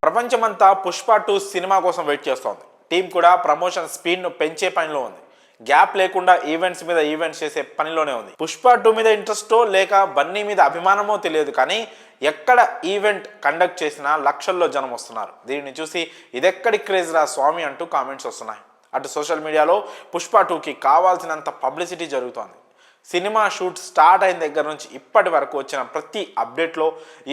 ప్రపంచమంతా పుష్ప 2 సినిమా కోసం వెయిట్ చేస్తోంది. టీం కూడా ప్రమోషన్ స్పీడ్ను పెంచే పనిలో ఉంది. గ్యాప్ లేకుండా ఈవెంట్స్ మీద ఈవెంట్స్ చేసే పనిలోనే ఉంది. పుష్ప 2 మీద ఇంట్రెస్టో లేక బన్నీ మీద అభిమానమో తెలియదు, కానీ ఎక్కడ ఈవెంట్ కండక్ట్ చేసినా లక్షల్లో జనం వస్తున్నారు. దీనిని చూసి ఇదెక్కడి క్రేజ్ రా స్వామి అంటూ కామెంట్స్ వస్తున్నాయి. అటు సోషల్ మీడియాలో పుష్ప 2కి కావాల్సినంత పబ్లిసిటీ జరుగుతోంది. సినిమా షూట్ స్టార్ట్ అయిన దగ్గర నుంచి ఇప్పటి వరకు వచ్చిన ప్రతి అప్డేట్లో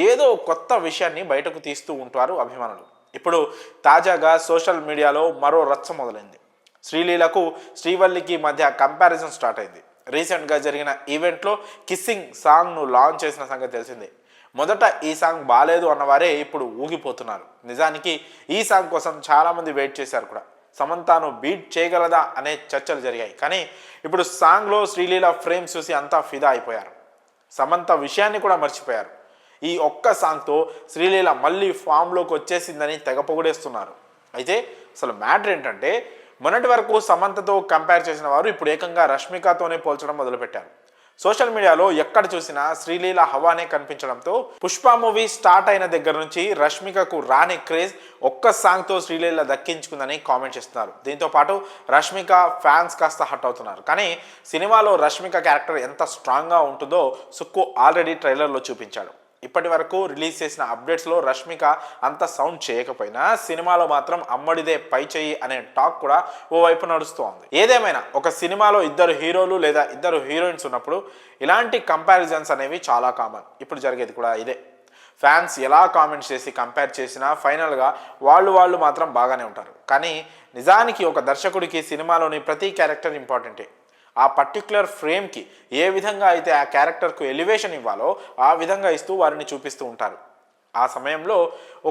ఏదో కొత్త విషయాన్ని బయటకు తీస్తూ ఉంటారు అభిమానులు. ఇప్పుడు తాజాగా సోషల్ మీడియాలో మరో రచ్చ మొదలైంది. శ్రీలీలకు శ్రీవల్లికి మధ్య కంపారిజన్ స్టార్ట్ అయింది. రీసెంట్గా జరిగిన ఈవెంట్లో కిస్సింగ్ సాంగ్ను లాంచ్ చేసిన సంగతి తెలిసిందే. మొదట ఈ సాంగ్ బాలేదు అన్నవారే ఇప్పుడు ఊగిపోతున్నారు. నిజానికి ఈ సాంగ్ కోసం చాలామంది వెయిట్ చేశారు కూడా. సమంతను బీట్ చేయగలదా అనే చర్చలు జరిగాయి. కానీ ఇప్పుడు సాంగ్లో శ్రీలీల ఫ్రేమ్స్ చూసి అంతా ఫిదా అయిపోయారు. సమంత విషయాన్ని కూడా మర్చిపోయారు. ఈ ఒక్క సాంగ్తో శ్రీలీల మళ్ళీ ఫామ్లోకి వచ్చేసిందని తెగ పొగిడేస్తున్నారు. అయితే అసలు మ్యాటర్ ఏంటంటే, మొన్నటి వరకు సమంతతో కంపేర్ చేసిన వారు ఇప్పుడు ఏకంగా రష్మికతోనే పోల్చడం మొదలుపెట్టారు. సోషల్ మీడియాలో ఎక్కడ చూసినా శ్రీలీల హవానే కనిపించడంతో పుష్ప మూవీ స్టార్ట్ అయిన దగ్గర నుంచి రష్మికకు రాని క్రేజ్ ఒక్క సాంగ్తో శ్రీలీల దక్కించుకుందని కామెంట్ చేస్తున్నారు. దీంతో పాటు రష్మిక ఫ్యాన్స్ కాస్త హట్ అవుతున్నారు. కానీ సినిమాలో రష్మిక క్యారెక్టర్ ఎంత స్ట్రాంగ్గా ఉంటుందో సుక్కు ఆల్రెడీ ట్రైలర్లో చూపించాడు. ఇప్పటి వరకు రిలీజ్ చేసిన అప్డేట్స్లో రష్మిక అంత సౌండ్ చేయకపోయినా సినిమాలో మాత్రం అమ్మడిదే పై చెయ్యి అనే టాక్ కూడా ఓవైపు నడుస్తోంది. ఏదేమైనా ఒక సినిమాలో ఇద్దరు హీరోలు లేదా ఇద్దరు హీరోయిన్స్ ఉన్నప్పుడు ఇలాంటి కంపారిజన్స్ అనేవి చాలా కామన్. ఇప్పుడు జరిగేది కూడా ఇదే. ఫ్యాన్స్ ఎలా కామెంట్స్ చేసి కంపేర్ చేసినా ఫైనల్గా వాళ్ళు మాత్రం బాగానే ఉంటారు. కానీ నిజానికి ఒక దర్శకుడికి సినిమాలోని ప్రతి క్యారెక్టర్ ఇంపార్టెంటే. ఆ పర్టిక్యులర్ ఫ్రేమ్కి ఏ విధంగా అయితే ఆ క్యారెక్టర్కు ఎలివేషన్ ఇవ్వాలో ఆ విధంగా ఇస్తూ వారిని చూపిస్తూ ఉంటారు. ఆ సమయంలో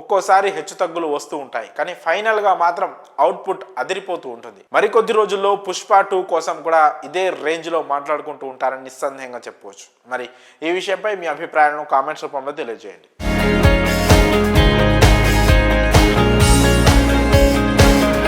ఒక్కోసారి హెచ్చుతగ్గులు వస్తూ ఉంటాయి, కానీ ఫైనల్గా మాత్రం అవుట్పుట్ అదిరిపోతూ ఉంటుంది. మరికొద్ది రోజుల్లో పుష్ప 2 కోసం కూడా ఇదే రేంజ్లో మాట్లాడుకుంటూ ఉంటారని నిస్సందేహంగా చెప్పుకోవచ్చు. మరి ఈ విషయంపై మీ అభిప్రాయాలను కామెంట్స్ రూపంలో తెలియజేయండి.